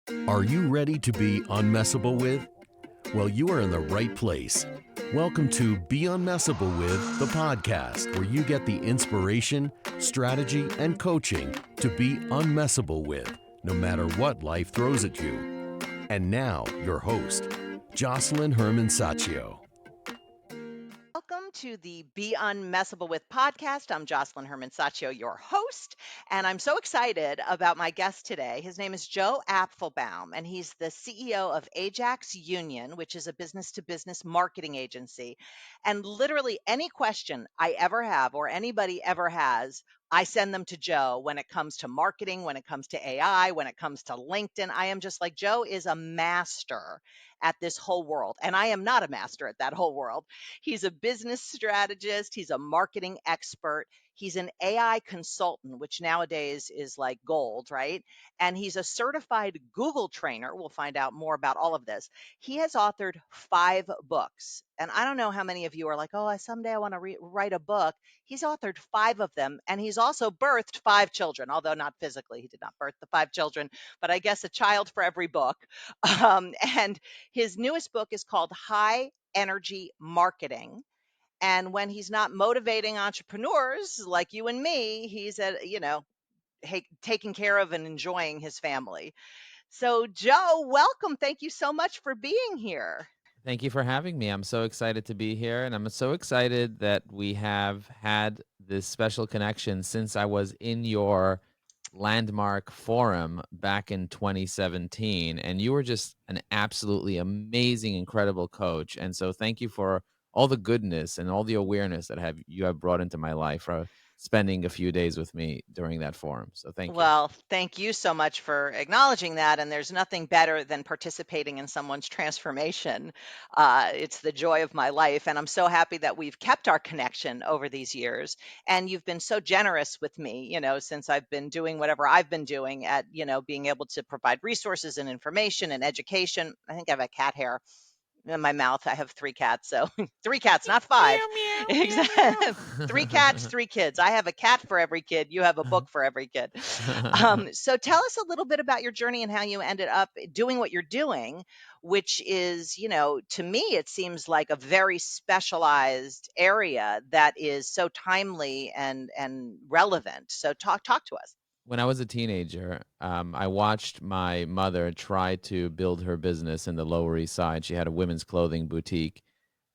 Are you ready to be unmessable with? Well, you are in the right place. Welcome to Be Unmessable With, the podcast where you get the inspiration, strategy, and coaching to be unmessable with, no matter what life throws at you. And now, your host, Jocelyn Herman-Saccio. Welcome to the Be Unmessable With podcast. I'm Jocelyn Herman-Saccio, your host, and I'm so excited about my guest today. His name is Joe Apfelbaum, and he's the CEO of Ajax Union, which is a business-to-business marketing agency. And literally any question I ever have or anybody ever has, I send them to Joe when it comes to marketing, when it comes to AI, when it comes to LinkedIn. I am just like, Joe is a master at this whole world, and I am not a master at that whole world. He's a business strategist. He's a marketing expert. He's an AI consultant, which nowadays is like gold, right? And he's a certified Google trainer. We'll find out more about all of this. He has authored 5 books. And I don't know how many of you are like, oh, someday I want to write a book. He's authored 5 of them. And he's also birthed 5 children, although not physically. He did not birth the 5 children, but I guess a child for every book. And his newest book is called High Energy Marketing. And when he's not motivating entrepreneurs like you and me, he's taking care of and enjoying his family. So, Joe, welcome. Thank you so much for being here. Thank you for having me. I'm so excited to be here, and I'm so excited that we have had this special connection since I was in your landmark forum back in 2017. And you were just an absolutely amazing, incredible coach. And so thank you for all the goodness and all the awareness that you have brought into my life for spending a few days with me during that forum. So thank you. Well, thank you so much for acknowledging that. And there's nothing better than participating in someone's transformation. It's the joy of my life. And I'm so happy that we've kept our connection over these years. And you've been so generous with me, since I've been doing whatever I've been doing at, being able to provide resources and information and education. I think I have a cat hair in my mouth. I have 3 cats, so 3 cats, not 5. Meow, meow, meow, Exactly. 3 cats, meow. 3 kids. I have a cat for every kid. You have a book for every kid. So tell us a little bit about your journey and how you ended up doing what you're doing, which is, to me, it seems like a very specialized area that is so timely and relevant. So talk to us. When I was a teenager, I watched my mother try to build her business in the Lower East Side. She had a women's clothing boutique.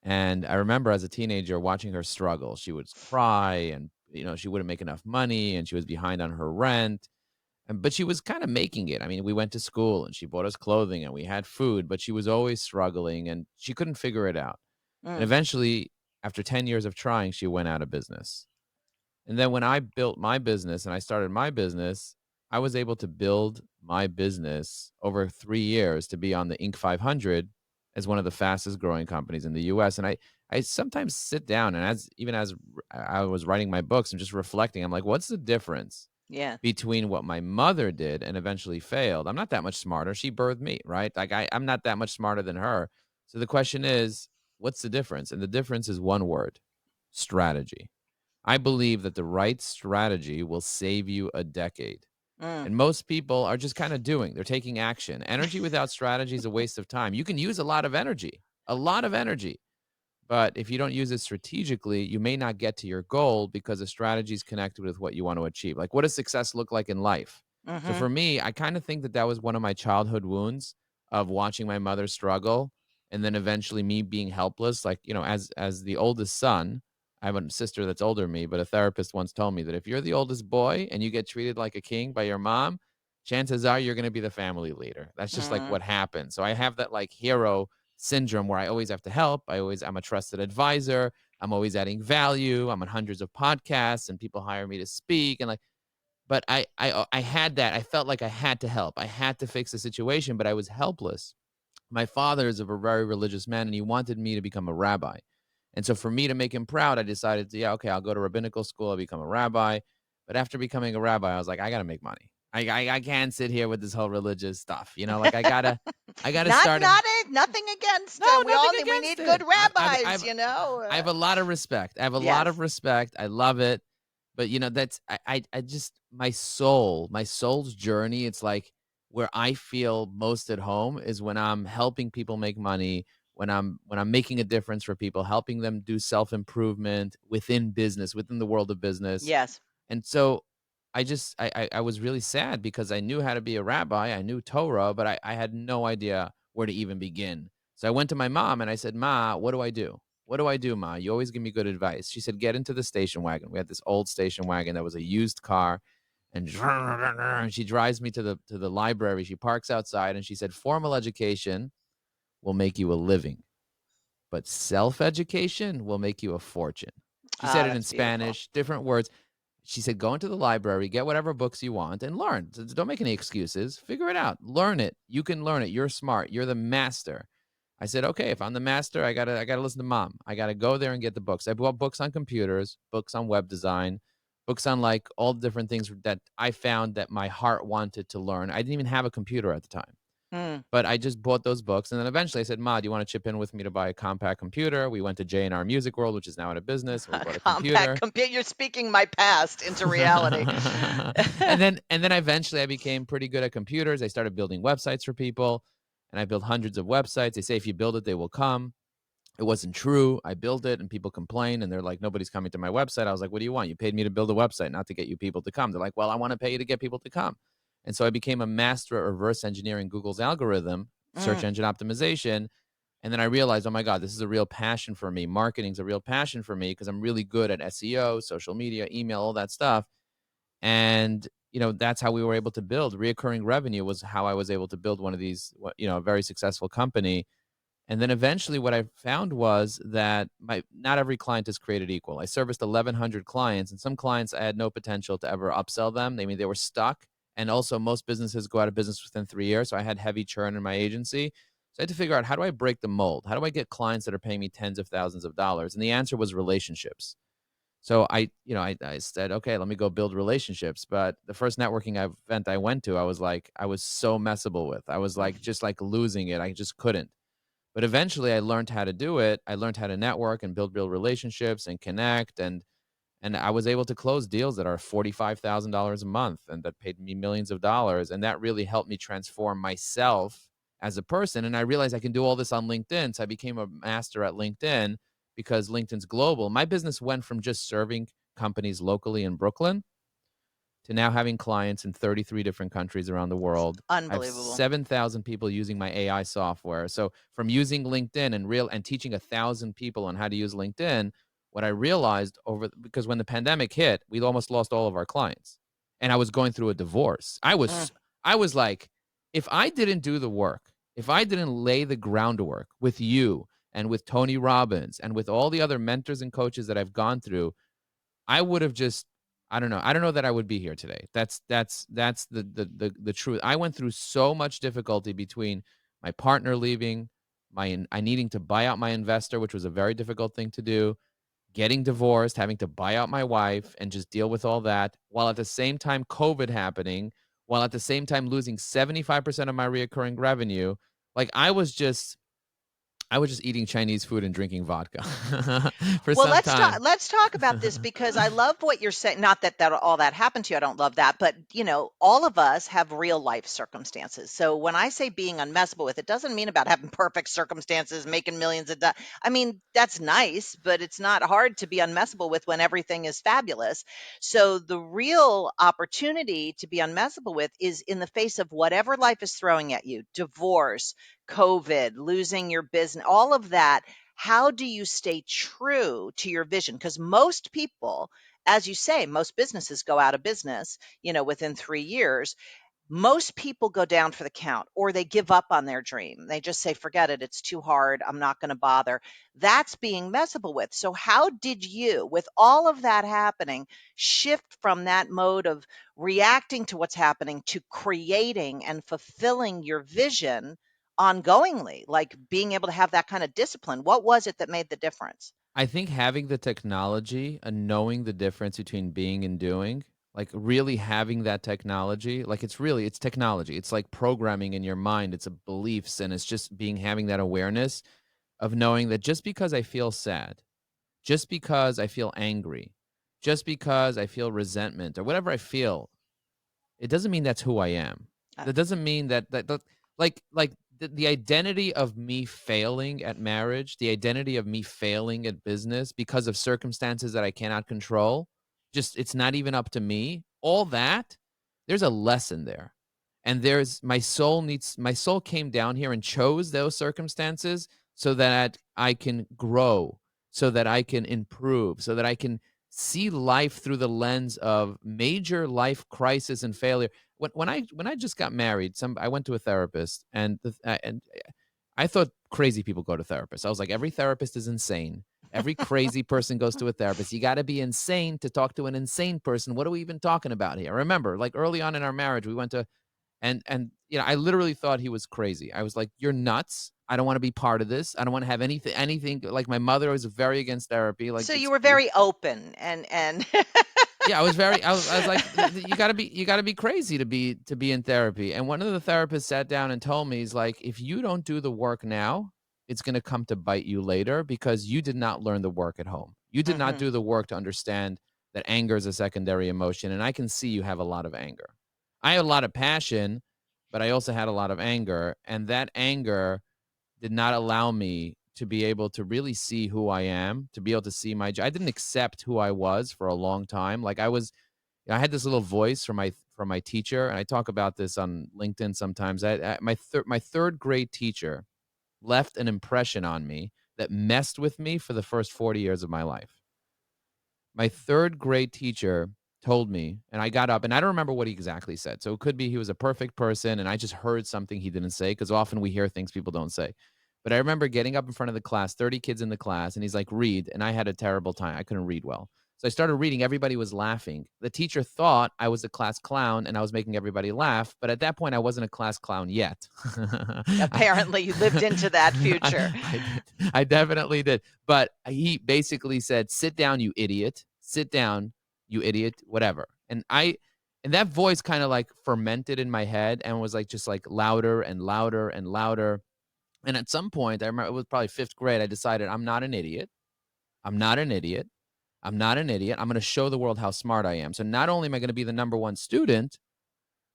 And I remember as a teenager watching her struggle. She would cry and, she wouldn't make enough money and she was behind on her rent. But she was kind of making it. I mean, we went to school and she bought us clothing and we had food, but she was always struggling and she couldn't figure it out. And Mm, eventually, after 10 years of trying, she went out of business. And then when I built my business and I started my business, I was able to build my business over 3 years to be on the Inc. 500 as one of the fastest growing companies in the US. And I sometimes sit down and even as I was writing my books and just reflecting, I'm like, what's the difference yeah. between what my mother did and eventually failed? I'm not that much smarter. She birthed me, right? Like I'm not that much smarter than her. So the question is, what's the difference? And the difference is one word: strategy. I believe that the right strategy will save you a decade. Mm. And most people are just kind of they're taking action. Energy without strategy is a waste of time. You can use a lot of energy. But if you don't use it strategically, you may not get to your goal because the strategy is connected with what you want to achieve. Like, what does success look like in life? So Mm-hmm. for me, I kind of think that that was one of my childhood wounds of watching my mother struggle and then eventually me being helpless. Like, as the oldest son, I have a sister that's older than me, but a therapist once told me that if you're the oldest boy and you get treated like a king by your mom, chances are you're going to be the family leader. That's just like Mm. what happens. So I have that like hero syndrome where I always have to help. I'm a trusted advisor. I'm always adding value. I'm on hundreds of podcasts and people hire me to speak and like, but I had that. I felt like I had to help. I had to fix the situation, but I was helpless. My father is a very religious man and he wanted me to become a rabbi. And so for me to make him proud, I decided to, yeah, okay, I'll go to rabbinical school, I'll become a rabbi. But after becoming a rabbi, I was like, I gotta make money. I can't sit here with this whole religious stuff. Like I gotta Not start. not it, nothing against No, we nothing all need we against need good it. rabbis, I have a lot of respect. I have a lot of Yes. respect. I love it. But that's I just my soul's journey. It's like where I feel most at home is when I'm helping people make money, when I'm making a difference for people, helping them do self-improvement within business, within the world of business. Yes. And so I was really sad because I knew how to be a rabbi. I knew Torah, but I had no idea where to even begin. So I went to my mom and I said, Ma, what do I do? What do I do, Ma? You always give me good advice. She said, get into the station wagon. We had this old station wagon that was a used car. And she drives me to the library. She parks outside and she said, formal education will make you a living, but self-education will make you a fortune. She said Ah, it in that's beautiful. Spanish, different words. She said, go into the library, get whatever books you want, and learn. Don't make any excuses. Figure it out. Learn it. You can learn it. You're smart. You're the master. I said, okay, if I'm the master, I gotta listen to Mom. I gotta go there and get the books. I bought books on computers, books on web design, books on like all the different things that I found that my heart wanted to learn. I didn't even have a computer at the time. Mm. But I just bought those books, and then eventually I said, Ma, do you want to chip in with me to buy a compact computer? We went to J&R Music World, which is now out of business, and we bought a Compact computer. computer. You're speaking my past into reality. and then eventually I became pretty good at computers. I started building websites for people, and I built hundreds of websites. They say if you build it, they will come. It wasn't true. I built it and people complain and they're like, nobody's coming to my website. I was like, what do you want? You paid me to build a website, not to get you people to come. They're like, well, I want to pay you to get people to come. And so I became a master at reverse engineering Google's algorithm, search Mm. engine optimization. And then I realized, oh my God, this is a real passion for me. Marketing's a real passion for me because I'm really good at SEO, social media, email, all that stuff. And, that's how we were able to build reoccurring revenue was how I was able to build one of these, a very successful company. And then eventually what I found was that not every client is created equal. I serviced 1,100 clients, and some clients I had no potential to ever upsell them. They were stuck. And also most businesses go out of business within 3 years. So I had heavy churn in my agency. So I had to figure out, how do I break the mold? How do I get clients that are paying me tens of thousands of dollars? And the answer was relationships. So I said, okay, let me go build relationships. But the first networking event I went to, I was so messable with. I was like, just like losing it. I just couldn't. But eventually I learned how to do it. I learned how to network and build real relationships and connect. And I was able to close deals that are $45,000 a month and that paid me millions of dollars. And that really helped me transform myself as a person. And I realized I can do all this on LinkedIn. So I became a master at LinkedIn because LinkedIn's global. My business went from just serving companies locally in Brooklyn to now having clients in 33 different countries around the world. I have Unbelievable. 7,000 people using my AI software. So from using LinkedIn and teaching 1,000 people on how to use LinkedIn, what I realized because when the pandemic hit, we almost lost all of our clients. And I was going through a divorce. Mm. I was like, if I didn't do the work, if I didn't lay the groundwork with you and with Tony Robbins and with all the other mentors and coaches that I've gone through, I would have just, I don't know. I don't know that I would be here today. That's the truth. I went through so much difficulty between my partner leaving, I needing to buy out my investor, which was a very difficult thing to do, getting divorced, having to buy out my wife and just deal with all that, while at the same time COVID happening, while at the same time losing 75% of my reoccurring revenue. Like I was just eating Chinese food and drinking vodka for Well, some let's talk. time. Let's talk about this because I love what you're saying. Not that all that happened to you. I don't love that, but all of us have real life circumstances. So when I say being unmessable with, it doesn't mean about having perfect circumstances, making millions of dollars. I mean, that's nice, but it's not hard to be unmessable with when everything is fabulous. So the real opportunity to be unmessable with is in the face of whatever life is throwing at you: divorce, COVID, losing your business, all of that. How do you stay true to your vision? Because most people, as you say, most businesses go out of business, within 3 years. Most people go down for the count or they give up on their dream. They just say, forget it. It's too hard. I'm not going to bother. That's being messable with. So, how did you, with all of that happening, shift from that mode of reacting to what's happening to creating and fulfilling your vision ongoingly, like being able to have that kind of discipline? What was it that made the difference? I think having the technology and knowing the difference between being and doing, like really having that technology, like it's technology. It's like programming in your mind. It's a beliefs and it's just having that awareness of knowing that just because I feel sad, just because I feel angry, just because I feel resentment or whatever I feel, it doesn't mean that's who I am. That doesn't mean like the identity of me failing at marriage, the identity of me failing at business because of circumstances that I cannot control, just it's not even up to me. All that, there's a lesson there. And there's my soul came down here and chose those circumstances so that I can grow, so that I can improve, so that I can see life through the lens of major life crisis and failure. When I just got married, I went to a therapist, and I thought crazy people go to therapists. I was like, every therapist is insane. Every crazy person goes to a therapist. You got to be insane to talk to an insane person. What are we even talking about here? I remember, like early on in our marriage, we went to, and I literally thought he was crazy. I was like, you're nuts. I don't want to be part of this. I don't want to have anything. Like my mother was very against therapy. Like So you were very open and yeah, I was like, you gotta be crazy to be in therapy. And one of the therapists sat down and told me, he's like, if you don't do the work now, it's gonna come to bite you later because you did not learn the work at home. You did not Mhm. do the work to understand that anger is a secondary emotion. And I can see you have a lot of anger. I had a lot of passion, but I also had a lot of anger. And that anger did not allow me to be able to really see who I am, to be able to see I didn't accept who I was for a long time. Like I had this little voice from my teacher, and I talk about this on LinkedIn sometimes. My third grade teacher left an impression on me that messed with me for the first 40 years of my life. My third grade teacher told me, and I got up, and I don't remember what he exactly said. So it could be he was a perfect person, and I just heard something he didn't say, because often we hear things people don't say. But I remember getting up in front of the class, 30 kids in the class, and he's like, read. And I had a terrible time. I couldn't read well. So I started reading. Everybody was laughing. The teacher thought I was a class clown and I was making everybody laugh. But at that point, I wasn't a class clown yet. Apparently you lived into that future. I definitely did. But he basically said, sit down, you idiot. Sit down, you idiot, whatever. And that voice kind of like fermented in my head and was like just like louder and louder and louder. And at some point, I remember it was probably fifth grade, I decided I'm not an idiot. I'm not an idiot. I'm not an idiot. I'm going to show the world how smart I am. So not only am I going to be the number one student,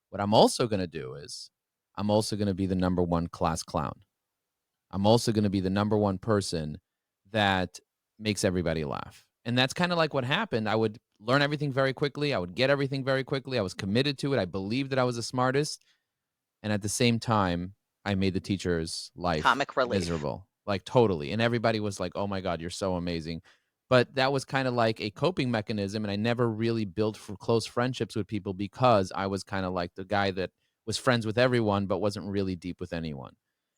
what I'm also going to do is I'm also going to be the number one class clown. I'm also going to be the number one person that makes everybody laugh. And that's kind of like what happened. I would learn everything very quickly. I would get everything very quickly. I was committed to it. I believed that I was the smartest. And at the same time, I made the teacher's life Comic relief. miserable, like totally. And everybody was like, oh my God, you're so amazing. But that was kind of like a coping mechanism. And I never really built close friendships with people because I was kind of like the guy that was friends with everyone, but wasn't really deep with anyone.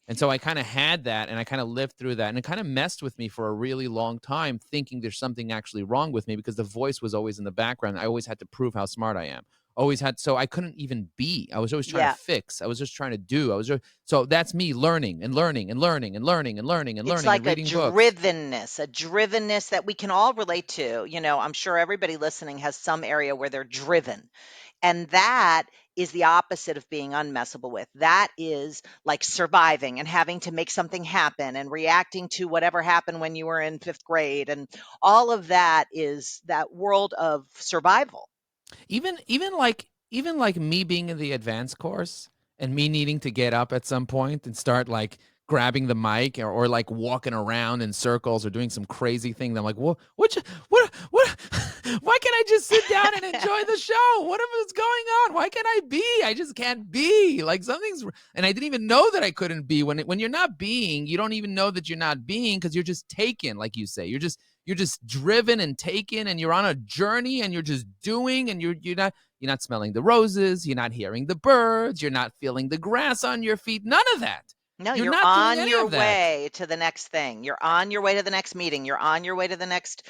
And so I kind of had that and I kind of lived through that. And it kind of messed with me for a really long time, thinking there's something actually wrong with me because the voice was always in the background. I always had to prove how smart I am. Always had, so I couldn't even be. I was always trying Yeah. to fix. I was just trying to do. So that's me learning and learning and learning and learning and learning and It's learning and like reading books. a drivenness that we can all relate to. I'm sure everybody listening has some area where they're driven. And that is the opposite of being unmessable with. That is like surviving and having to make something happen and reacting to whatever happened when you were in fifth grade. And all of that is that world of survival. Even like me being in the advanced course and me needing to get up at some point and start like grabbing the mic or like walking around in circles or doing some crazy thing. I'm like, what, why can't I just sit down and enjoy the show? What is going on? Why can't I be? I just can't be. Like and I didn't even know that I couldn't be. When you're not being, you don't even know that you're not being because you're just taken, like you say. You're just driven and taken and you're on a journey and you're just doing and you're not smelling the roses, you're not hearing the birds, you're not feeling the grass on your feet, none of that. No, You're you're not doing on any your of that. way to the next thing. You're on your way to the next meeting. You're on your way to the next,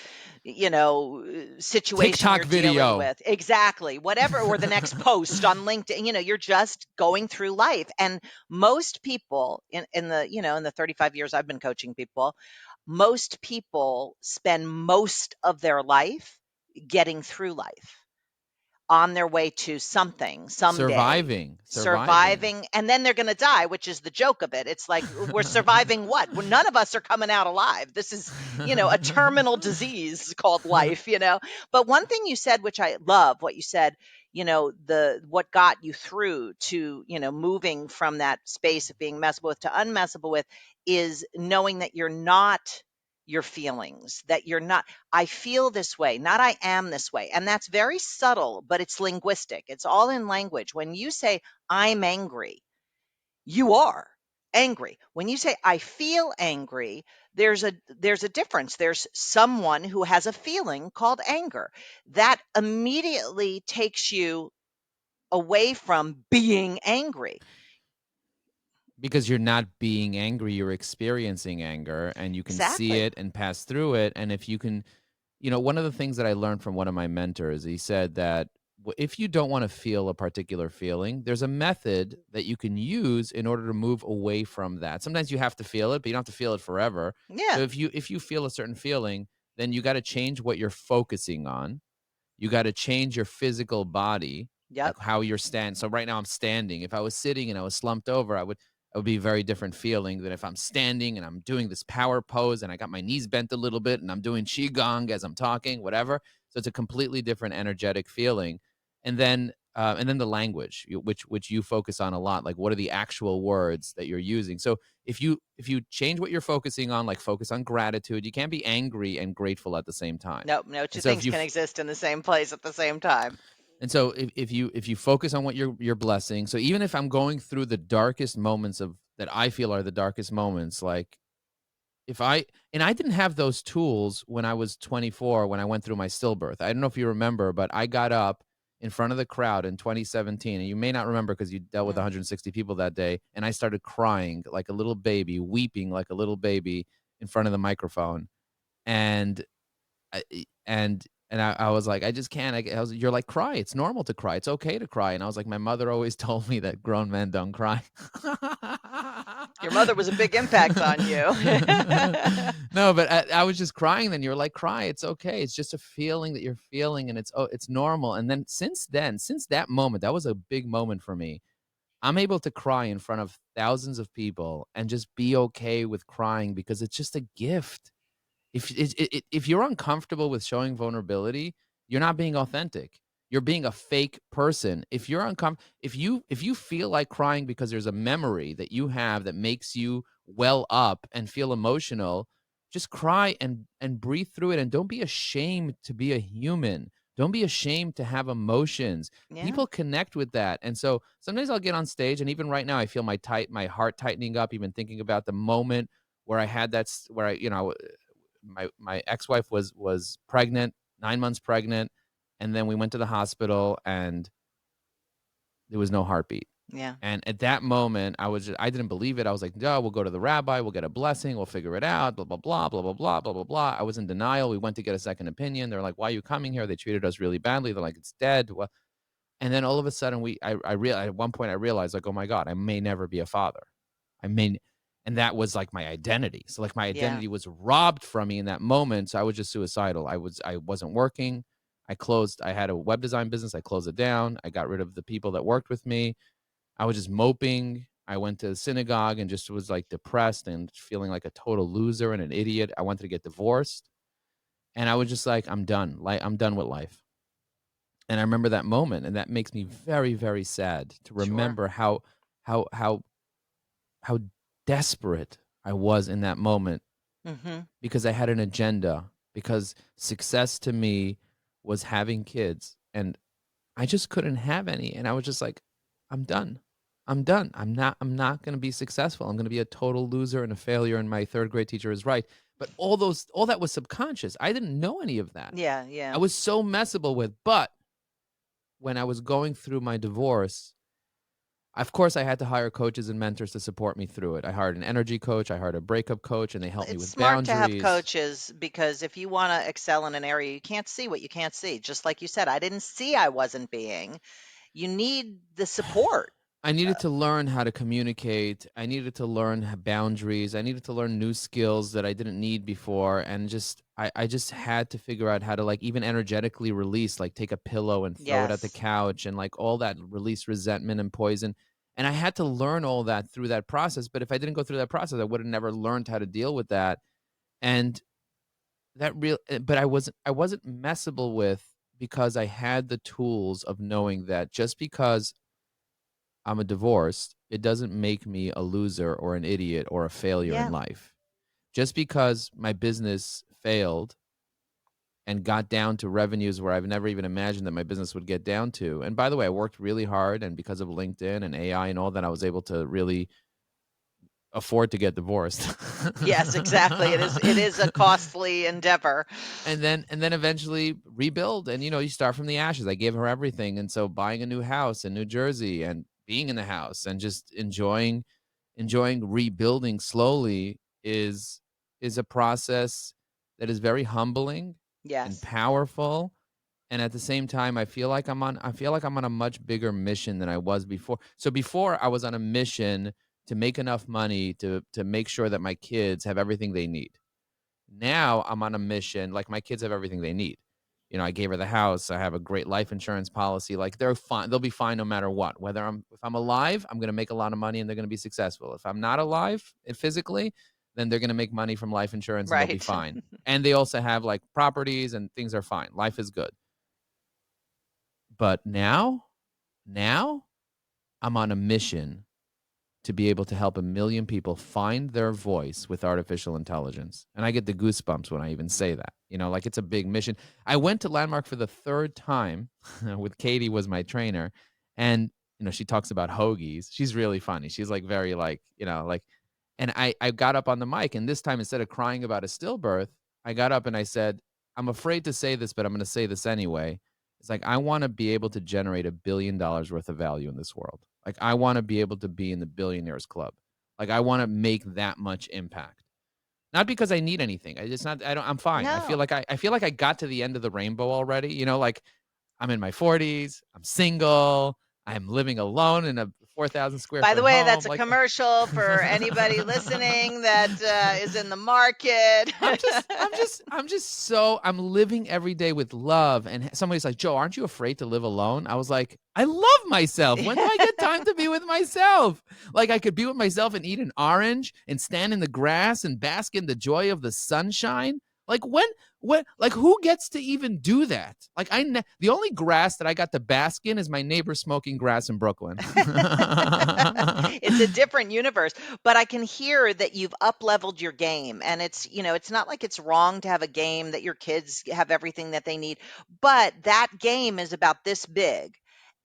you know, situation TikTok you're dealing video. with. Exactly. Whatever, or the next post on LinkedIn, you're just going through life. And most people in the 35 years I've been coaching people, most people spend most of their life getting through life on their way to something someday, Surviving. surviving, and then they're going to die, which is the joke of it. It's like, we're surviving what? Well, none of us are coming out alive. This is, a terminal disease called life. But one thing you said, which I love what you said, what got you through to, moving from that space of being messable with to unmessable with is knowing that you're not your feelings, that you're not, I feel this way, not I am this way. And that's very subtle, but it's linguistic. It's all in language. When you say I'm angry, you are angry. When you say I feel angry, there's a difference. There's someone who has a feeling called anger that immediately takes you away from being angry. Because you're not being angry, you're experiencing anger, and you can see Exactly. it and pass through it. And if you can, one of the things that I learned from one of my mentors, he said that if you don't want to feel a particular feeling, there's a method that you can use in order to move away from that. Sometimes you have to feel it, but you don't have to feel it forever. So Yeah. if you feel a certain feeling, then you got to change what you're focusing on. You got to change your physical body, like Yep. how you're standing. So right now I'm standing. If I was sitting and I was slumped over, it would be a very different feeling than if I'm standing and I'm doing this power pose and I got my knees bent a little bit and I'm doing qigong as I'm talking, whatever. So it's a completely different energetic feeling. And then the language, which you focus on a lot, like what are the actual words that you're using. So if you change what you're focusing on, like focus on gratitude, you can't be angry and grateful at the same time. Nope. No two And so if things you can exist in the same place at the same time. and so if you focus on what you're blessing, so even if I'm going through the darkest moments of that I feel are the darkest moments, like if I and I didn't have those tools when I was 24 when I went through my stillbirth. I don't know if you remember, but I got up in front of the crowd in 2017, and you may not remember because you dealt with Mm. 160 people that day, and I started crying like a little baby, weeping like a little baby in front of the microphone, and I and I was like, "I just can't." I was, "You're like, cry. It's normal to cry. It's okay to cry." And I was like, "My mother always told me that grown men don't cry." Your mother was a big impact on you. No, but I was just crying then. You're like, "Cry. It's okay. It's just a feeling that you're feeling, and it's normal." And then, since that moment, that was a big moment for me. I'm able to cry in front of thousands of people and just be okay with crying because it's just a gift. If you're uncomfortable with showing vulnerability, you're not being authentic. You're being a fake person. If you feel like crying because there's a memory that you have that makes you well up and feel emotional, just cry and breathe through it, and don't be ashamed to be a human. Don't be ashamed to have emotions. Yeah. People connect with that. And so sometimes I'll get on stage, and even right now I feel my heart tightening up even thinking about the moment where I had where my ex-wife was pregnant, 9 months pregnant, and then we went to the hospital and there was no heartbeat. Yeah. And at that moment, I didn't believe it. I was like, "No, we'll go to the rabbi, we'll get a blessing, we'll figure it out, blah blah blah, blah blah blah, blah blah blah." I was in denial. We went to get a second opinion. They're like, "Why are you coming here?" They treated us really badly. They're like, "It's dead." Well, and then all of a sudden at one point I realized, like, "Oh my God, I may never be a father. I may," and that was like my identity. So like my Yeah. identity was robbed from me in that moment. So I was just suicidal. I wasn't working. I had a web design business. I closed it down. I got rid of the people that worked with me. I was just moping. I went to synagogue and just was like depressed and feeling like a total loser and an idiot. I wanted to get divorced. And I was just like, I'm done. Like, I'm done with life. And I remember that moment, and that makes me very, very sad to Sure. remember how how how desperate I was in that moment Mhm. because I had an agenda, because success to me was having kids, and I just couldn't have any, and I was just like, I'm done. I'm done. I'm not going to be successful. I'm going to be a total loser and a failure, and my third grade teacher is right. But all that was subconscious. I didn't know any of that. Yeah, I yeah. was so messable with, but when I was going through my divorce, of course, I had to hire coaches and mentors to support me through it. I hired an energy coach, I hired a breakup coach, and they helped me It's with smart to have boundaries. coaches because if you want to excel in an area, you can't see what you can't see. Just like you said, I didn't see I wasn't being. You need the support. I needed to learn how to communicate. I needed to learn boundaries. I needed to learn new skills that I didn't need before. And I just had to figure out how to, like, even energetically release, like take a pillow and throw it at the Yes. couch and like all that, release resentment and poison. And I had to learn all that through that process. But if I didn't go through that process, I would have never learned how to deal with that. And but I wasn't messable with because I had the tools of knowing that just because I'm a divorced, it doesn't make me a loser or an idiot or a failure in Yeah. life. Just because my business failed and got down to revenues where I've never even imagined that my business would get down to. And by the way, I worked really hard, and because of LinkedIn and AI and all that, I was able to really afford to get divorced. Yes, exactly. It is a costly endeavor. And then eventually rebuild, and you start from the ashes. I gave her everything, and so buying a new house in New Jersey and being in the house and just enjoying rebuilding slowly is a process that is very humbling and Yes. powerful. And at the same time, I feel like I'm on a much bigger mission than I was before. So before, I was on a mission to make enough money to make sure that my kids have everything they need. Now I'm on a mission, like, my kids have everything they need. I gave her the house. I have a great life insurance policy. Like, they're fine. They'll be fine no matter what. If I'm alive, I'm going to make a lot of money and they're going to be successful. If I'm not alive physically, then they're going to make money from life insurance and they'll be Right. fine. And they also have like properties and things are fine. Life is good. But now I'm on a mission to be able to help 1 million people find their voice with artificial intelligence. And I get the goosebumps when I even say that. Like, it's a big mission. I went to Landmark for the third time with Katie was my trainer. And, she talks about hoagies. She's really funny. She's like very and I got up on the mic, and this time, instead of crying about a stillbirth, I got up and I said, I'm afraid to say this, but I'm going to say this anyway. It's like, I want to be able to generate $1 billion worth of value in this world. Like, I want to be able to be in the billionaires club. Like, I want to make that much impact. Not because I need anything. I'm fine. I feel No. like I feel like I got to the end of the rainbow already. Like, I'm in my 40s, I'm single, I'm living alone in a 4,000 square By the foot way, that's home. a Like, commercial for anybody listening that is in the market. I'm living every day with love. And somebody's like, Joe, aren't you afraid to live alone? I was like, I love myself. When do I get time to be with myself? Like, I could be with myself and eat an orange and stand in the grass and bask in the joy of the sunshine. Like, like, who gets to even do that? Like, the only grass that I got to bask in is my neighbor smoking grass in Brooklyn. It's a different universe, but I can hear that you've up leveled your game, and it's not like it's wrong to have a game that your kids have everything that they need, but that game is about this big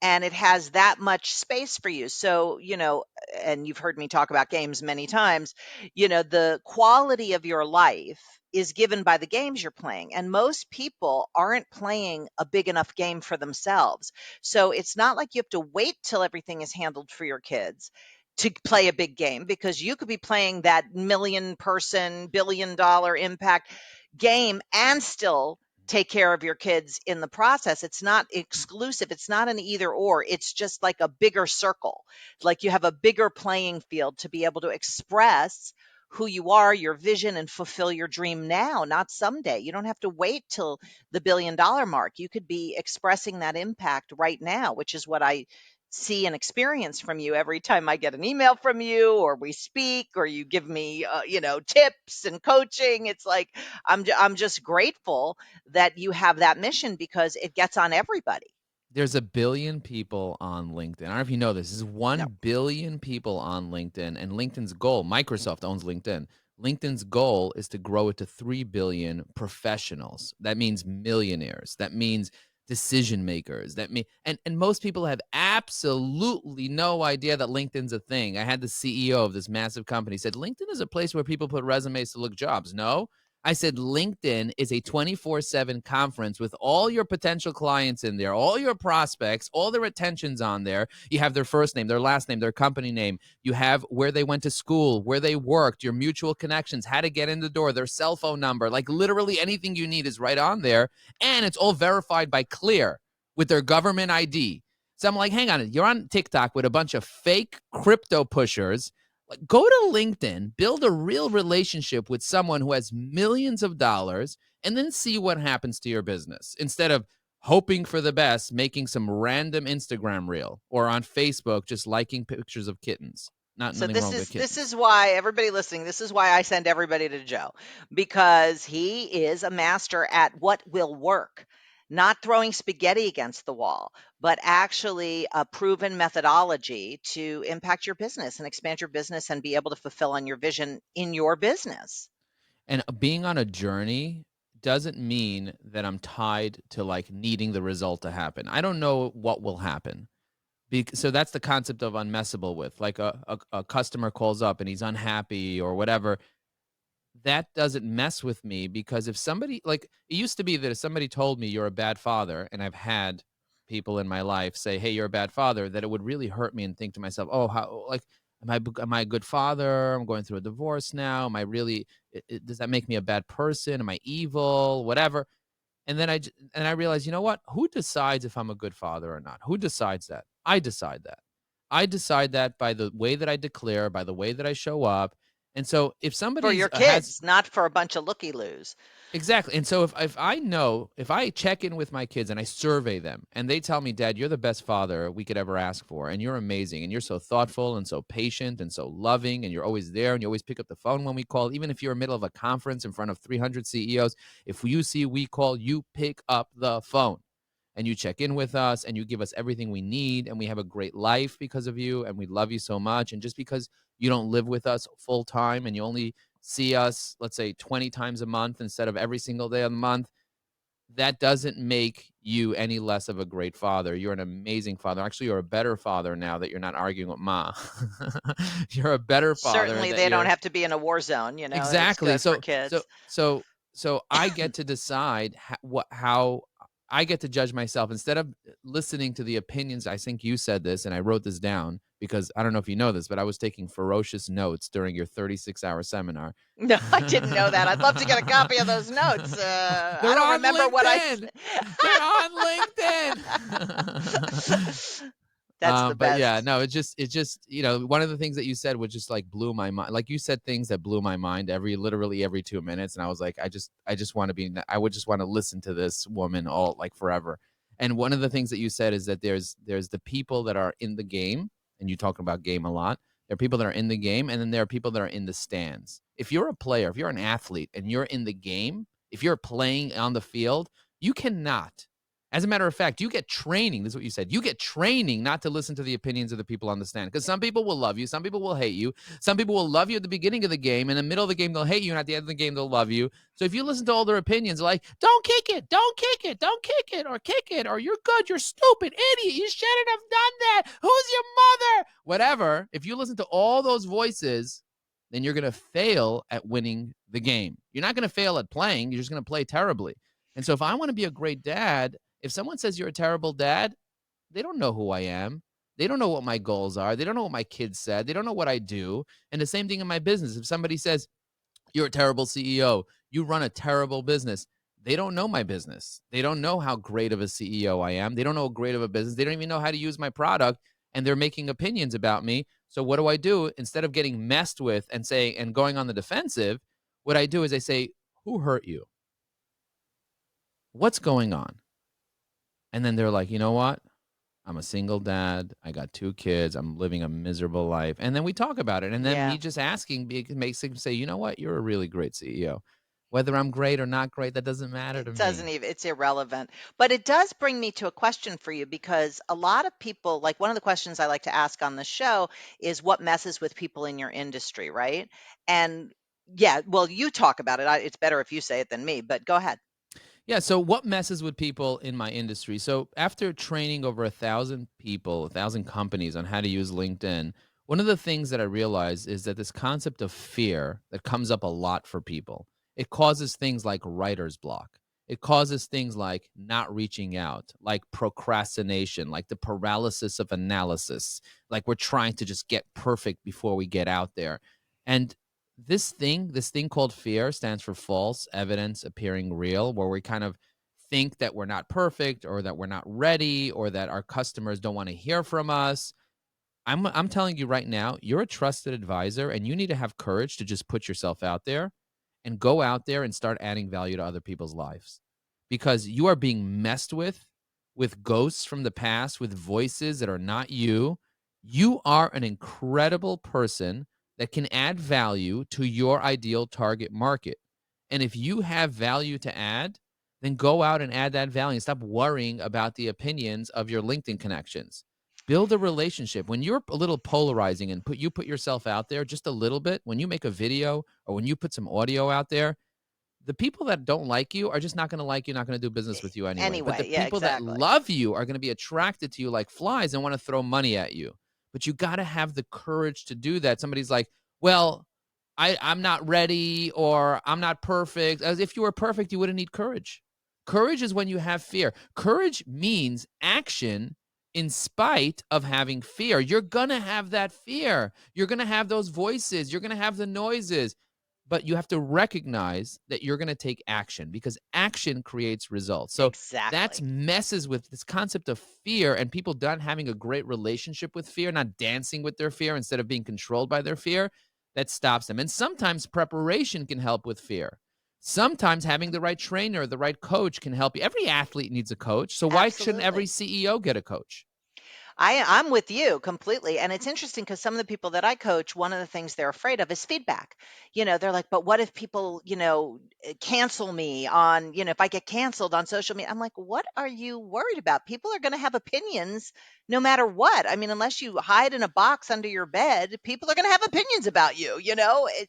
and it has that much space for you. So, and you've heard me talk about games many times, the quality of your life is given by the games you're playing. And most people aren't playing a big enough game for themselves. So it's not like you have to wait till everything is handled for your kids to play a big game, because you could be playing that million person, $1 billion impact game and still take care of your kids in the process. It's not exclusive. It's not an either or. It's just like a bigger circle. Like, you have a bigger playing field to be able to express who you are, your vision, and fulfill your dream now, not someday. You don't have to wait till the $1 billion mark. You could be expressing that impact right now, which is what I see and experience from you every time I get an email from you, or we speak, or you give me tips and coaching. It's like, I'm just grateful that you have that mission, because it gets on everybody. There's 1 billion people on LinkedIn. I don't know if you know this. There's No. 1 billion people on LinkedIn, and LinkedIn's goal, Microsoft owns LinkedIn. LinkedIn's goal is to grow it to 3 billion professionals. That means millionaires. That means decision makers. And most people have absolutely no idea that LinkedIn's a thing. I had the CEO of this massive company said, LinkedIn is a place where people put resumes to look jobs. No, I said, LinkedIn is a 24/7 conference with all your potential clients in there, all your prospects, all their attentions on there. You have their first name, their last name, their company name. You have where they went to school, where they worked, your mutual connections, how to get in the door, their cell phone number. Like, literally anything you need is right on there. And it's all verified by Clear with their government ID. So I'm like, hang on, you're on TikTok with a bunch of fake crypto pushers. Like, go to LinkedIn, build a real relationship with someone who has millions of dollars, and then see what happens to your business instead of hoping for the best, making some random Instagram reel, or on Facebook just liking pictures of kittens. So Nothing this wrong with is this kittens. is why, everybody listening, this is why I send everybody to Joe, because he is a master at what will work. not throwing spaghetti against the wall, but actually a proven methodology to impact your business and expand your business and be able to fulfill on your vision in your business. And being on a journey doesn't mean that I'm tied to like needing the result to happen. I don't know what will happen. So that's the concept of unmessable with. Like a customer calls up and he's unhappy or whatever. That doesn't mess with me, because if somebody, like, it used to be that if somebody told me you're a bad father, and I've had people in my life say, hey, you're a bad father, that it would really hurt me and think to myself, oh, how, like, am I a good father? I'm going through a divorce now. Am I really, does that make me a bad person? Am I evil? Whatever. And then I realized, you know what? Who decides if I'm a good father or not? Who decides that? I decide that. I decide that by the way that I declare, by the way that I show up. And so if For somebody's your has kids, not for a bunch of looky-loos. exactly. And so if I know, if I check in with my kids and I survey them and they tell me, Dad, you're the best father we could ever ask for, and you're amazing, and you're so thoughtful and so patient and so loving, and you're always there, and you always pick up the phone when we call, even if you're in the middle of a conference in front of 300 CEOs, if you see we call, you pick up the phone and you check in with us and you give us everything we need, and we have a great life because of you, and we love you so much. And just because you don't live with us full time and you only see us, let's say 20 times a month instead of every single day of the month, that doesn't make you any less of a great father. You're an amazing father. Actually, you're a better father now that you're not arguing with Ma. You're a better father Certainly, that they don't you're have to be in a war zone, it's exactly. good for So kids. I get to decide how I get to judge myself instead of listening to the opinions. I think you said this, and I wrote this down because I don't know if you know this, but I was taking ferocious notes during your 36-hour seminar. No, I didn't know that. I'd love to get a copy of those notes. I They're don't on remember what I LinkedIn. They're on LinkedIn. That's the But yeah, best. no, it just one of the things that you said would just like blew my mind. Like you said things that blew my mind literally every 2 minutes, and I was like, I just want to be. I would just want to listen to this woman all like forever. And one of the things that you said is that there's the people that are in the game, and you talk about game a lot. There are people that are in the game, and then there are people that are in the stands. If you're a player, if you're an athlete, and you're in the game, if you're playing on the field, you cannot. As a matter of fact, you get training. This is what you said. You get training not to listen to the opinions of the people on the stand, because some people will love you. Some people will hate you. Some people will love you at the beginning of the game. In the middle of the game, they'll hate you. And at the end of the game, they'll love you. So if you listen to all their opinions, like, don't kick it, don't kick it, don't kick it, or you're good, you're stupid, idiot, you shouldn't have done that. Who's your mother? Whatever. If you listen to all those voices, then you're going to fail at winning the game. You're not going to fail at playing. You're just going to play terribly. And so if I want to be a great dad, if someone says you're a terrible dad, they don't know who I am. They don't know what my goals are. They don't know what my kids said. They don't know what I do. And the same thing in my business. If somebody says, you're a terrible CEO, you run a terrible business, they don't know my business. They don't know how great of a CEO I am. They don't know how great of a business. They don't even know how to use my product. And they're making opinions about me. So what do? Instead of getting messed with and saying and going on the defensive, what I do is I say, who hurt you? What's going on? And then they're like, you know what? I'm a single dad. I got 2 kids. I'm living a miserable life. And then we talk about it. And then Yeah. me just asking makes him say, you know what? You're a really great CEO. Whether I'm great or not great, that doesn't matter to It doesn't me. even, it's irrelevant. But it does bring me to a question for you, because a lot of people, like one of the questions I like to ask on the show is what messes with people in your industry, right? And yeah, well, you talk about it. It's better if you say it than me, but go ahead. Yeah. So what messes with people in my industry? So after training over 1,000 people, 1,000 companies on how to use LinkedIn, one of the things that I realized is that this concept of fear that comes up a lot for people, it causes things like writer's block. It causes things like not reaching out, like procrastination, like the paralysis of analysis, like we're trying to just get perfect before we get out there. And this thing called fear stands for false evidence appearing real, where we kind of think that we're not perfect or that we're not ready or that our customers don't want to hear from us. I'm telling you right now, you're a trusted advisor and you need to have courage to just put yourself out there and go out there and start adding value to other people's lives, because you are being messed with ghosts from the past, with voices that are not you. You are an incredible person that can add value to your ideal target market. And if you have value to add, then go out and add that value and stop worrying about the opinions of your LinkedIn connections. Build a relationship. When you're a little polarizing and put yourself out there just a little bit, when you make a video or when you put some audio out there, the people that don't like you are just not going to like you, not going to do business with you anyway. But the Anyway, yeah, people that exactly. love you are going to be attracted to you like flies and want to throw money at you. But you got to have the courage to do that. Somebody's like, well, I'm not ready or I'm not perfect. As if you were perfect, you wouldn't need courage. Courage is when you have fear. Courage means action in spite of having fear. You're going to have that fear. You're going to have those voices. You're going to have the noises. But you have to recognize that you're going to take action because action creates results. So that's Exactly. messes with this concept of fear and people not having a great relationship with fear, not dancing with their fear instead of being controlled by their fear. That stops them. And sometimes preparation can help with fear. Sometimes having the right trainer, the right coach can help you. Every athlete needs a coach. So why shouldn't every Absolutely. CEO get a coach? I'm with you completely. And it's interesting because some of the people that I coach, one of the things they're afraid of is feedback. They're like, but what if people, cancel me on, if I get canceled on social media? I'm like, what are you worried about? People are going to have opinions no matter what. I mean, unless you hide in a box under your bed, people are going to have opinions about you,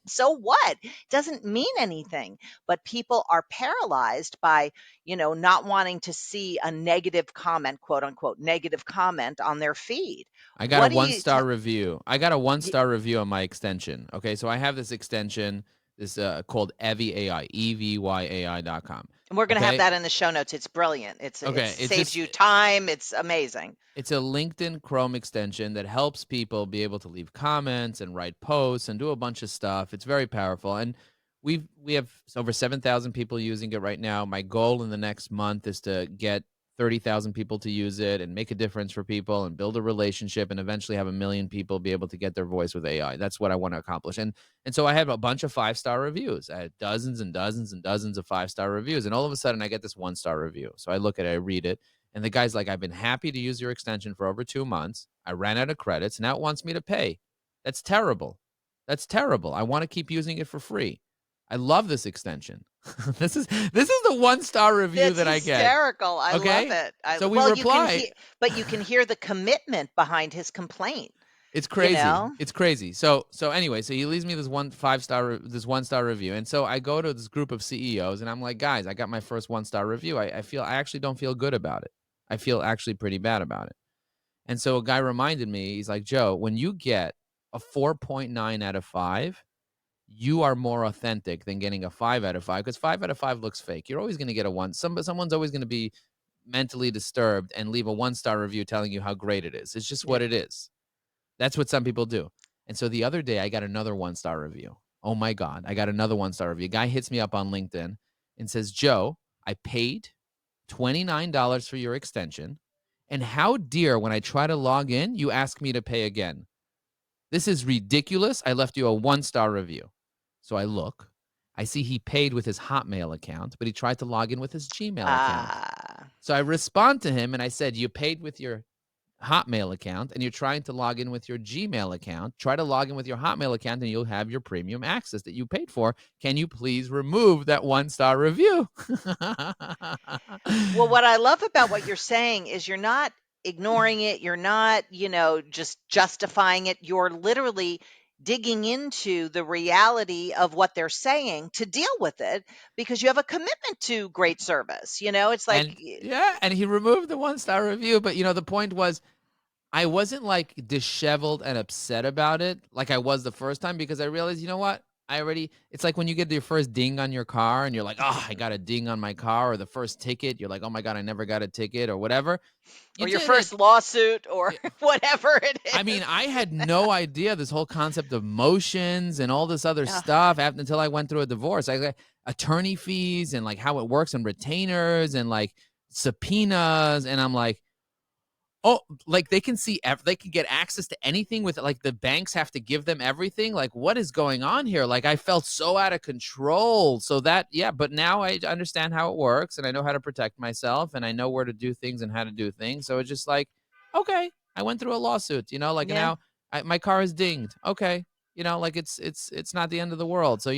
so what? It doesn't mean anything. But people are paralyzed by not wanting to see a negative comment, quote unquote, negative comment on their feed. I got a What do one you star tell? review. I got a 1-star review on my extension. Okay, so I have this extension, this called Evy AI, EVYAI.com. And we're going to have Okay, that in the show notes. It's brilliant. It okay, it's saves just you time. It's amazing. it's a LinkedIn Chrome extension that helps people be able to leave comments and write posts and do a bunch of stuff. It's very powerful, and we have over 7,000 people using it right now. My goal in the next month is to get 30,000 people to use it and make a difference for people and build a relationship and eventually have 1 million people be able to get their voice with AI. That's what I want to accomplish. And so I have a bunch of 5-star reviews. I had dozens and dozens and dozens of 5-star reviews, and all of a sudden I get this 1-star review. So I look at it, I read it, and the guy's like, I've been happy to use your extension for over 2 months. I ran out of credits. Now it wants me to pay. That's terrible. That's terrible. I want to keep using it for free. I love this extension. This is the 1-star review That's that I get. hysterical. I love Okay. it. So we Well, you can reply. hear, but you can hear the commitment behind his complaint. It's You crazy. know, It's crazy. So anyway, so he leaves me this 1-star review. And so I go to this group of CEOs and I'm like, guys, I got my first 1-star review. I actually don't feel good about it. I feel actually pretty bad about it. And so a guy reminded me, he's like, Joe, when you get a 4.9 out of 5, you are more authentic than getting a 5 out of 5 because 5 out of 5 looks fake. You're always going to get a 1. Someone's always going to be mentally disturbed and leave a 1-star review telling you how great it is. It's just yeah. what it is. That's what some people do. And so the other day I got another 1-star review. Oh my God, I got another 1-star review. A guy hits me up on LinkedIn and says, Joe, I paid $29 for your extension. And how dare when I try to log in, you ask me to pay again. This is ridiculous. I left you a 1-star review. So I look, I see he paid with his Hotmail account, but he tried to log in with his Gmail account. Ah. So I respond to him and I said, you paid with your Hotmail account and you're trying to log in with your Gmail account. Try to log in with your Hotmail account and you'll have your premium access that you paid for. Can you please remove that 1-star review? Well, what I love about what you're saying is you're not ignoring it. You're not, just justifying it. You're literally digging into the reality of what they're saying to deal with it because you have a commitment to great service. It's like, And yeah, and he removed the 1-star review. But the point was, I wasn't like disheveled and upset about it like I was the first time because I realized, you know what? It's like when you get your first ding on your car and you're like, oh, I got a ding on my car, or the first ticket. You're like, oh my God, I never got a ticket or whatever. You or your did it. first lawsuit or whatever it I mean, is. I had no idea this whole concept of motions and all this other Ugh. stuff until I went through a divorce. I got attorney fees and like how it works and retainers and like subpoenas. And I'm like, oh, like they can they can get access to anything with it. Like the banks have to give them everything. Like what is going on here? Like I felt so out of control. So yeah, but now I understand how it works and I know how to protect myself and I know where to do things and how to do things. So it's just like, okay, I went through a lawsuit, like Yeah. now my car is dinged. Okay. Like it's not the end of the world. So,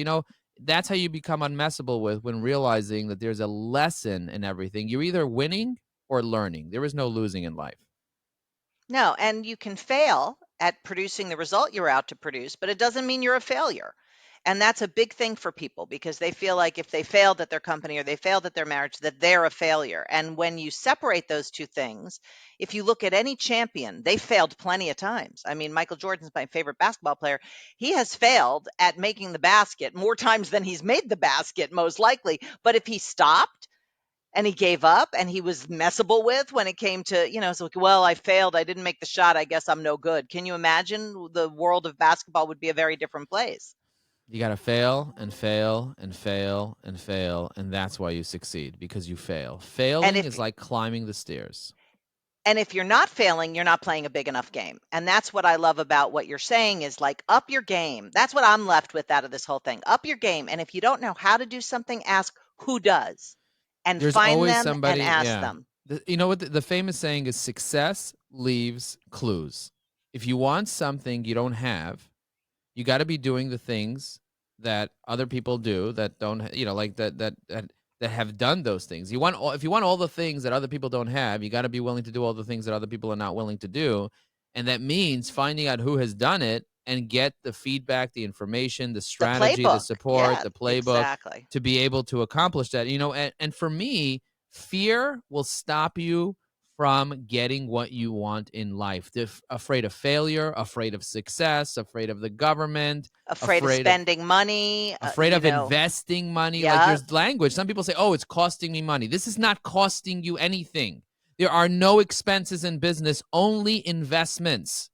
that's how you become unmessable with, when realizing that there's a lesson in everything. You're either winning or learning. There is no losing in life. No, and you can fail at producing the result you're out to produce, but it doesn't mean you're a failure. And that's a big thing for people because they feel like if they failed at their company or they failed at their marriage, that they're a failure. And when you separate those two things, if you look at any champion, they failed plenty of times. I mean, Michael Jordan's my favorite basketball player. He has failed at making the basket more times than he's made the basket, most likely. But if he stopped, and he gave up and he was messable with when it came to, it's like, well, I failed. I didn't make the shot. I guess I'm no good. Can you imagine the world of basketball would be a very different place? You got to fail and fail and fail and fail. And that's why you succeed, because you fail. And Failing if is like climbing the stairs. and if you're not failing, you're not playing a big enough game. And that's what I love about what you're saying is like up your game. That's what I'm left with out of this whole thing. Up your game. And if you don't know how to do something, ask who does and There's find always them and somebody, ask yeah. them. You know what the famous saying is? Success leaves clues. If you want something you don't have, you got to be doing the things that other people do that don't, like that have done those things. If you want all the things that other people don't have, you got to be willing to do all the things that other people are not willing to do. And that means finding out who has done it and get the feedback, the information, the The strategy, the playbook. support, Yeah, the playbook exactly. to be able to accomplish that. And for me, fear will stop you from getting what you want in life. Afraid of failure, afraid of success, afraid of the government, Afraid of afraid of spending money, investing money. Like, yeah. there's language. Some people say, "Oh, it's costing me money." This is not costing you anything. There are no expenses in business, only investments.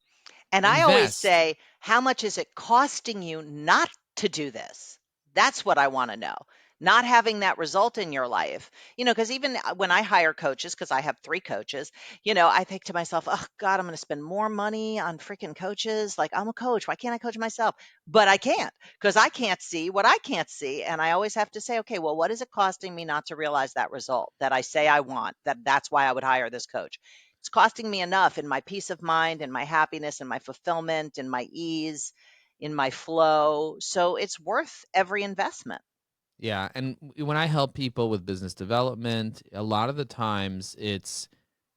And I always Invest. say, how much is it costing you not to do this? That's what I want to know. Not having that result in your life. Because even when I hire coaches, because I have 3 coaches, I think to myself, oh God, I'm going to spend more money on freaking coaches. Like, I'm a coach. Why can't I coach myself? But I can't because I can't see what I can't see. And I always have to say, okay, well, what is it costing me not to realize that result that I say I want? That's why I would hire this coach. It's costing me enough in my peace of mind and my happiness and my fulfillment and my ease, in my flow. So it's worth every investment. Yeah, and when I help people with business development, a lot of the times it's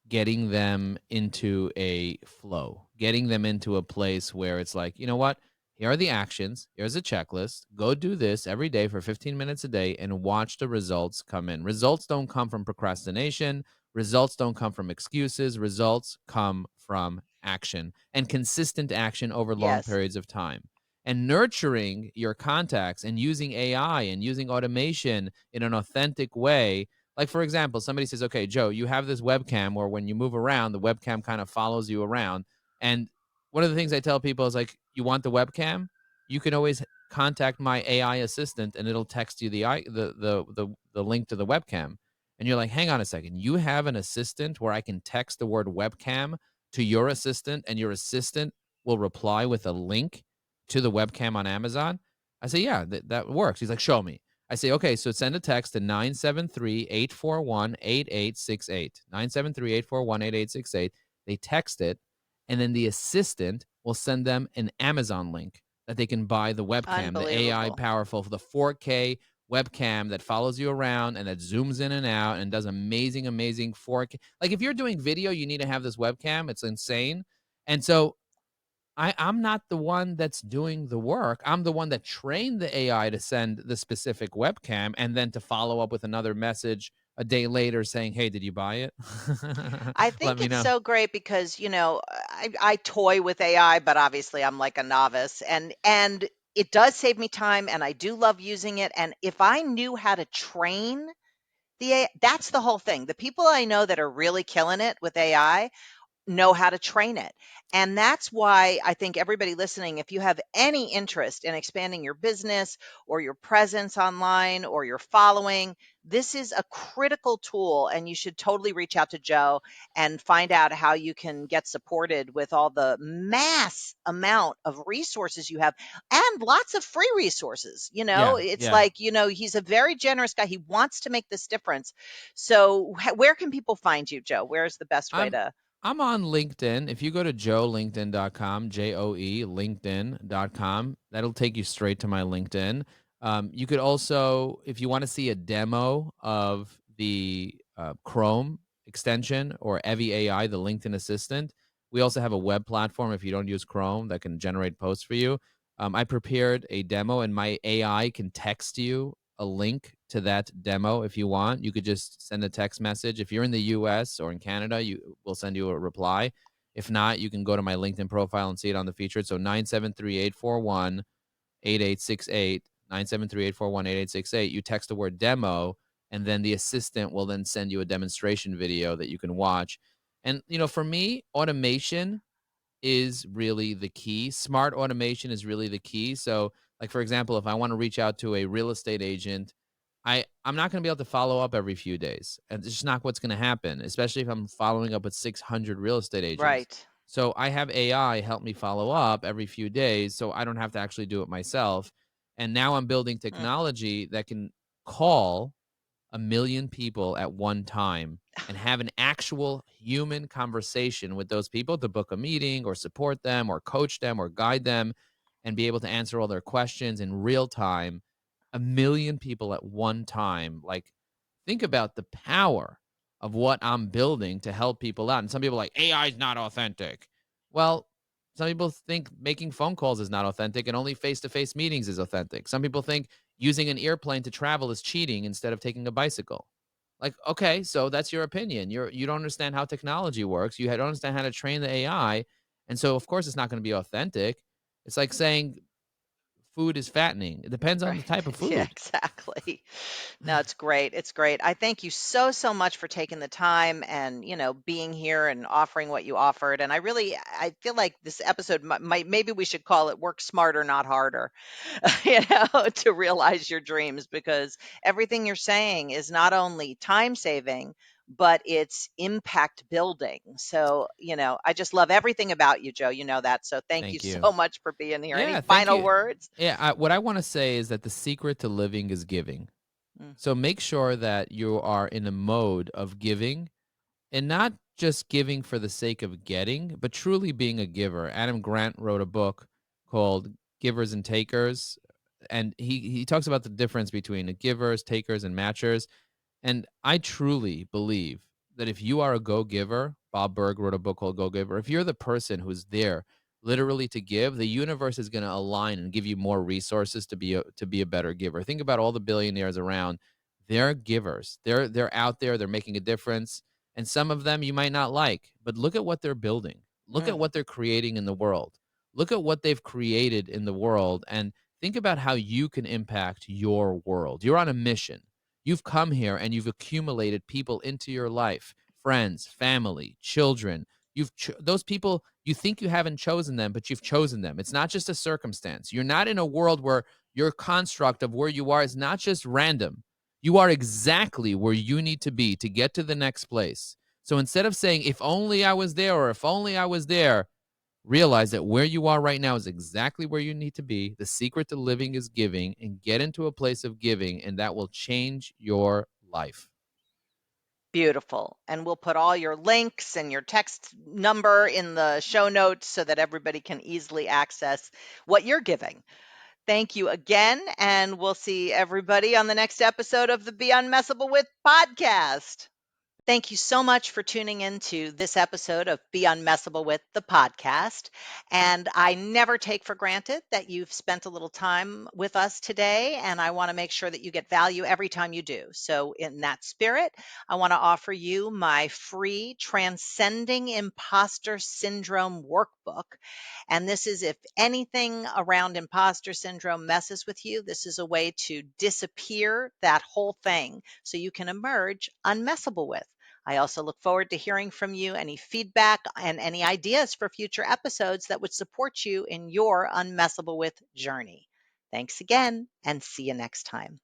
getting them into a flow, getting them into a place where it's like, you know what? Here are the actions. Here's a checklist. Go do this every day for 15 minutes a day and watch the results come in. Results don't come from procrastination. Results don't come from excuses. Results come from action, and consistent action over long Yes. periods of time. And nurturing your contacts and using AI and using automation in an authentic way. Like, for example, somebody says, okay, Joe, you have this webcam where when you move around, the webcam kind of follows you around. And one of the things I tell people is, like, you want the webcam? You can always contact my AI assistant and it'll text you the link to the webcam. And you're like, hang on a second. You have an assistant where I can text the word webcam to your assistant and your assistant will reply with a link to the webcam on Amazon? I say, yeah, that works. He's like, show me. I say, okay, so send a text to 973-841-8868. 973-841-8868. They text it, and then the assistant will send them an Amazon link that they can buy the webcam, the AI Unbelievable. powerful, the 4K webcam that follows you around and that zooms in and out and does amazing, amazing 4K. Like, if you're doing video, you need to have this webcam. It's insane. And so I'm not the one that's doing the work. I'm the one that trained the AI to send the specific webcam and then to follow up with another message a day later saying, hey, did you buy it? I Let think me it's know. so great because, I toy with AI, but obviously I'm like a novice and it does save me time and I do love using it. And if I knew how to train the AI, that's the whole thing. The people I know that are really killing it with AI know how to train it. And that's why I think everybody listening, if you have any interest in expanding your business or your presence online or your following, this is a critical tool. And you should totally reach out to Joe and find out how you can get supported with all the mass amount of resources you have and lots of free resources. Yeah, It's yeah. like, he's a very generous guy. He wants to make this difference. So, where can people find you, Joe? Where's the best way I'm to? I'm on LinkedIn. If you go to joelinkedin.com, JOE linkedin.com, that'll take you straight to my LinkedIn. You could also, if you want to see a demo of the Chrome extension or Evi AI, the LinkedIn assistant, we also have a web platform if you don't use Chrome that can generate posts for you. I prepared a demo, and my AI can text you a link to that demo if you want. You could just send a text message. If you're in the US or in Canada, we'll send you a reply. If not, you can go to my LinkedIn profile and see it on the featured. So 973-841 8868, 973-841-8868. You text the word demo, and then the assistant will then send you a demonstration video that you can watch. And, for me, automation is really the key. Smart automation is really the key. So, like, for example, if I want to reach out to a real estate agent, I'm not going to be able to follow up every few days. And it's just not what's going to happen, especially if I'm following up with 600 real estate agents. Right. So I have AI help me follow up every few days so I don't have to actually do it myself. And now I'm building Mm. technology that can call a million people at one time and have an actual human conversation with those people to book a meeting or support them or coach them or guide them and be able to answer all their questions in real time. A million people at one time. Like, think about the power of what I'm building to help people out. And some people are like, AI is not authentic. Well, some people think making phone calls is not authentic and only face to face meetings is authentic. Some people think using an airplane to travel is cheating instead of taking a bicycle. Like, okay, so that's your opinion. You don't understand how technology works. You don't understand how to train the AI. And so, of course, it's not going to be authentic. It's like saying food is fattening. It depends on Right. the type of Yeah, food. exactly. No, it's great. It's great. I thank you so, so much for taking the time and, being here and offering what you offered. And I feel like this episode might, maybe we should call it work smarter, not harder, to realize your dreams, because everything you're saying is not only time saving, but it's impact building. So, I just love everything about you, Joe. You know that. So thank you Thank you. so much for being here. Any Yeah, thank final you. words? Yeah, what I want to say is that the secret to living is giving. Mm, So make sure that you are in a mode of giving and not just giving for the sake of getting, but truly being a giver. Adam Grant wrote a book called Givers and Takers, and he talks about the difference between the givers, takers, and matchers. And I truly believe that if you are a go giver, Bob Berg wrote a book called Go Giver. If you're the person who's there literally to give, the universe is going to align and give you more resources to be a better giver. Think about all the billionaires around. They're givers. They're out there, they're making a difference. And some of them you might not like, but look at what they're building. Look mm. at what they're creating in the world. Look at what they've created in the world and think about how you can impact your world. You're on a mission. You've come here and you've accumulated people into your life, friends, family, children. Those people, you think you haven't chosen them, but you've chosen them. It's not just a circumstance. You're not in a world where your construct of where you are is not just random. You are exactly where you need to be to get to the next place. So instead of saying, if only I was there or if only I was there, realize that where you are right now is exactly where you need to be. The secret to living is giving, and get into a place of giving, and that will change your life. Beautiful. And we'll put all your links and your text number in the show notes so that everybody can easily access what you're giving. Thank you again. And we'll see everybody on the next episode of the Be Unmessable With podcast. Thank you so much for tuning into this episode of Be Unmessable With the podcast. And I never take for granted that you've spent a little time with us today. And I want to make sure that you get value every time you do. So, in that spirit, I want to offer you my free Transcending Imposter Syndrome workbook. And this is, if anything around imposter syndrome messes with you, this is a way to disappear that whole thing so you can emerge unmessable with. I also look forward to hearing from you any feedback and any ideas for future episodes that would support you in your unmessable with journey. Thanks again and see you next time.